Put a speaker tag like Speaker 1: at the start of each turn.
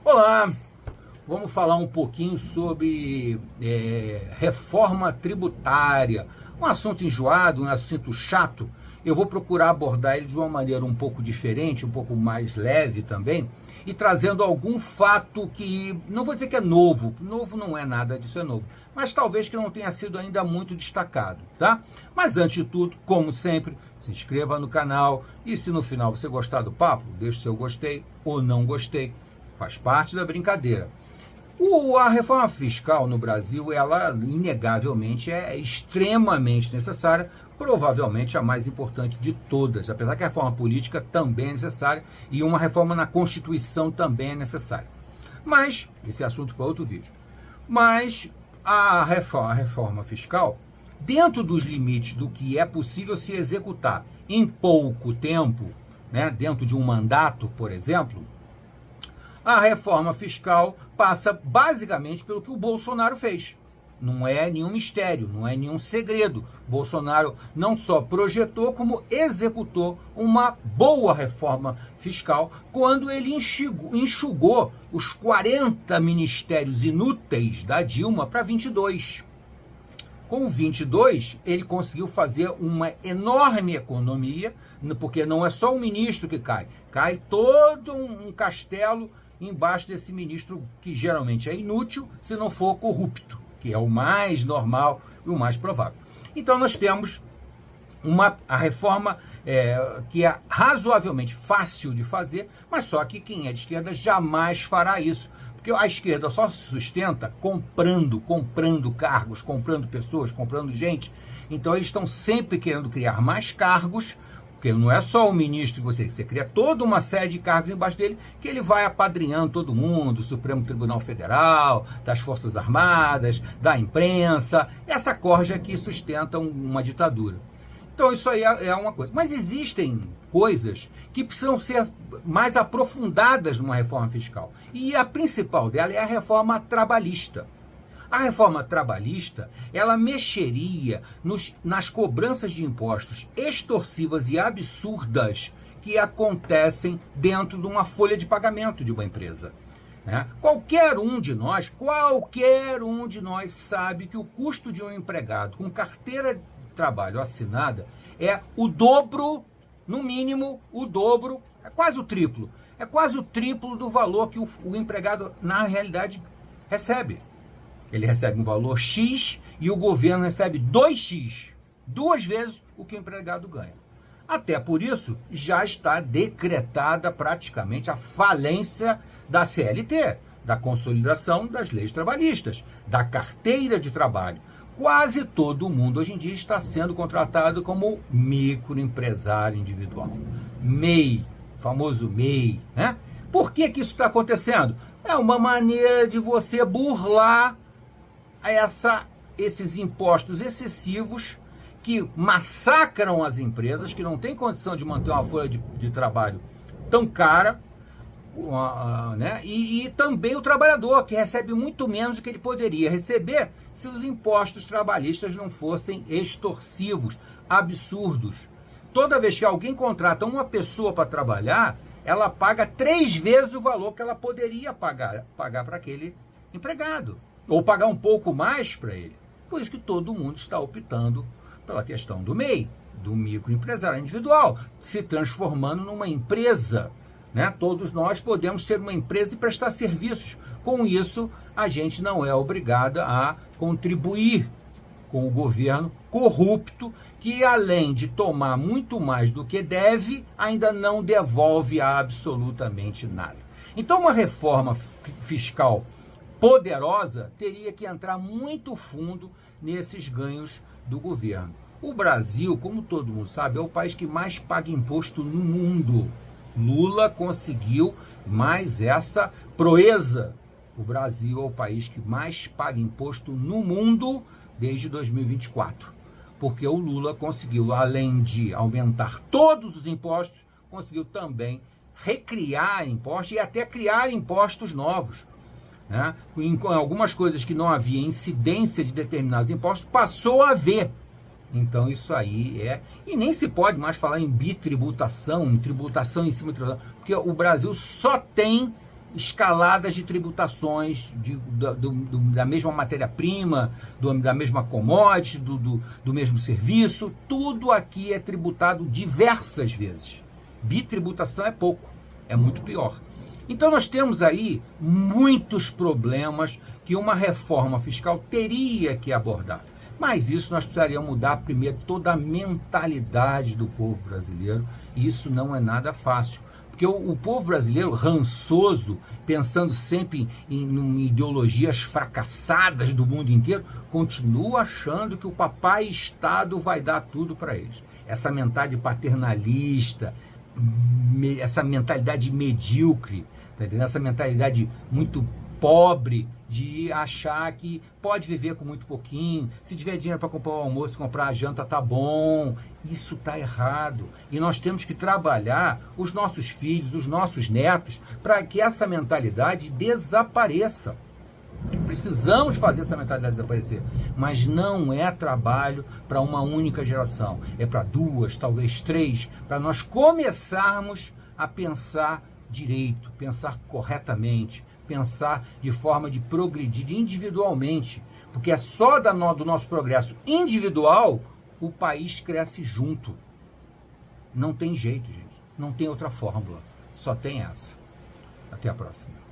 Speaker 1: Olá, vamos falar um pouquinho sobre reforma tributária. Um assunto enjoado, um assunto chato. Eu vou procurar abordar ele de uma maneira um pouco diferente, um pouco mais leve também, e trazendo algum fato que, não vou dizer que é novo, novo não é nada disso, é novo, mas talvez que não tenha sido ainda muito destacado, tá? Mas antes de tudo, como sempre, se inscreva no canal e se no final você gostar do papo, deixe seu gostei ou não gostei. Faz parte da brincadeira. A reforma fiscal no Brasil, ela inegavelmente é extremamente necessária, provavelmente a mais importante de todas, apesar que a reforma política também é necessária e uma reforma na Constituição também é necessária. Mas, esse é assunto para outro vídeo. Mas a reforma fiscal, dentro dos limites do que é possível se executar em pouco tempo, né, dentro de um mandato, por exemplo, a reforma fiscal passa basicamente pelo que o Bolsonaro fez. Não é nenhum mistério, não é nenhum segredo. Bolsonaro não só projetou, como executou uma boa reforma fiscal quando ele enxugou os 40 ministérios inúteis da Dilma para 22. Com 22, ele conseguiu fazer uma enorme economia, porque não é só o ministro que cai, cai todo um castelo embaixo desse ministro que geralmente é inútil, se não for corrupto, que é o mais normal e o mais provável. Então nós temos a reforma que é razoavelmente fácil de fazer, mas só que quem é de esquerda jamais fará isso, porque a esquerda só se sustenta comprando cargos, comprando pessoas, comprando gente. Então eles estão sempre querendo criar mais cargos, porque não é só o ministro que você cria toda uma série de cargos embaixo dele, que ele vai apadrinhando todo mundo, do Supremo Tribunal Federal, das Forças Armadas, da imprensa, essa corja que sustenta uma ditadura. Então isso aí é uma coisa. Mas existem coisas que precisam ser mais aprofundadas numa reforma fiscal. E a principal dela é a reforma trabalhista. A reforma trabalhista, ela mexeria nas cobranças de impostos extorsivas e absurdas que acontecem dentro de uma folha de pagamento de uma empresa. Né? Qualquer um de nós sabe que o custo de um empregado com carteira de trabalho assinada é o dobro, no mínimo o dobro, é quase o triplo. É quase o triplo do valor que o empregado, na realidade, recebe. Ele recebe um valor X e o governo recebe 2X, 2 vezes o que o empregado ganha. Até por isso, já está decretada praticamente a falência da CLT, da consolidação das leis trabalhistas, da carteira de trabalho. Quase todo mundo hoje em dia está sendo contratado como microempresário individual. MEI, famoso MEI, né? Por que isso está acontecendo? É uma maneira de você burlar esses impostos excessivos que massacram as empresas, que não têm condição de manter uma folha de trabalho tão cara, né? E também o trabalhador, que recebe muito menos do que ele poderia receber se os impostos trabalhistas não fossem extorsivos, absurdos. Toda vez que alguém contrata uma pessoa para trabalhar, ela paga 3 vezes o valor que ela poderia pagar para aquele empregado, ou pagar um pouco mais para ele. Por isso que todo mundo está optando pela questão do MEI, do microempresário individual, se transformando numa empresa. Né? Todos nós podemos ser uma empresa e prestar serviços. Com isso, a gente não é obrigada a contribuir com o governo corrupto, que além de tomar muito mais do que deve, ainda não devolve absolutamente nada. Então, uma reforma fiscal poderosa teria que entrar muito fundo nesses ganhos do governo. O Brasil, como todo mundo sabe, é o país que mais paga imposto no mundo. Lula conseguiu mais essa proeza. O Brasil é o país que mais paga imposto no mundo desde 2024. Porque o Lula conseguiu, além de aumentar todos os impostos, conseguiu também recriar impostos e até criar impostos novos. Né? Em algumas coisas que não havia incidência de determinados impostos, passou a haver. Então isso aí e nem se pode mais falar em bitributação, em tributação em cima de tributação, porque o Brasil só tem escaladas de tributações da mesma matéria-prima, da mesma commodity, do mesmo serviço. Tudo aqui é tributado diversas vezes. Bitributação é pouco, é muito pior. Então nós temos aí muitos problemas que uma reforma fiscal teria que abordar. Mas isso nós precisaríamos mudar primeiro toda a mentalidade do povo brasileiro, e isso não é nada fácil. Porque o povo brasileiro, rançoso, pensando sempre em ideologias fracassadas do mundo inteiro, continua achando que o papai Estado vai dar tudo para eles. Essa mentalidade paternalista, essa mentalidade medíocre, tá entendendo? Essa mentalidade muito pobre de achar que pode viver com muito pouquinho, se tiver dinheiro para comprar o almoço, comprar a janta, tá bom. Isso está errado. E nós temos que trabalhar os nossos filhos, os nossos netos, para que essa mentalidade desapareça. Precisamos fazer essa mentalidade desaparecer, mas não é trabalho para uma única geração, é para 2, talvez 3, para nós começarmos a pensar direito, pensar corretamente, pensar de forma de progredir individualmente, porque é só do nosso progresso individual o país cresce junto. Não tem jeito, gente, não tem outra fórmula, só tem essa. Até a próxima.